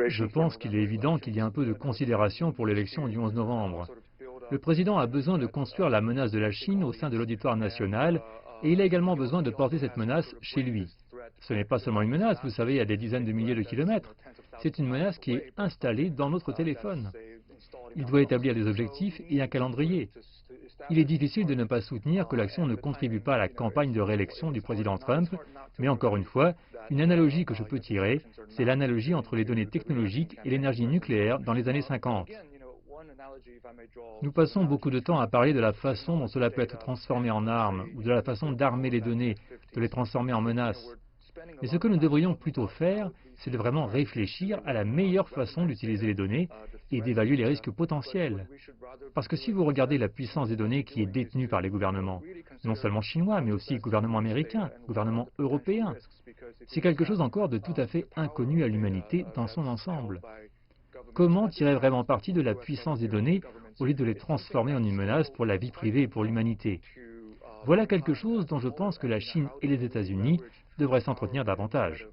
Je pense qu'il est évident qu'il y a un peu de considération pour l'élection du 11 novembre. Le président a besoin de construire la menace de la Chine au sein de l'auditoire national et il a également besoin de porter cette menace chez lui. Ce n'est pas seulement une menace, vous savez, à des dizaines de milliers de kilomètres. C'est une menace qui est installée dans notre téléphone. Il doit établir des objectifs et un calendrier. Il est difficile de ne pas soutenir que l'action ne contribue pas à la campagne de réélection du président Trump, mais encore une fois, une analogie que je peux tirer, c'est l'analogie entre les données technologiques et l'énergie nucléaire dans les années 50. Nous passons beaucoup de temps à parler de la façon dont cela peut être transformé en armes, ou de la façon d'armer les données, de les transformer en menaces. Mais ce que nous devrions plutôt faire, c'est de vraiment réfléchir à la meilleure façon d'utiliser les données et d'évaluer les risques potentiels. Parce que si vous regardez la puissance des données qui est détenue par les gouvernements, non seulement chinois, mais aussi gouvernements américains, gouvernements européens, c'est quelque chose encore de tout à fait inconnu à l'humanité dans son ensemble. Comment tirer vraiment parti de la puissance des données au lieu de les transformer en une menace pour la vie privée et pour l'humanité? Voilà quelque chose dont je pense que la Chine et les États-Unis devraient s'entretenir davantage.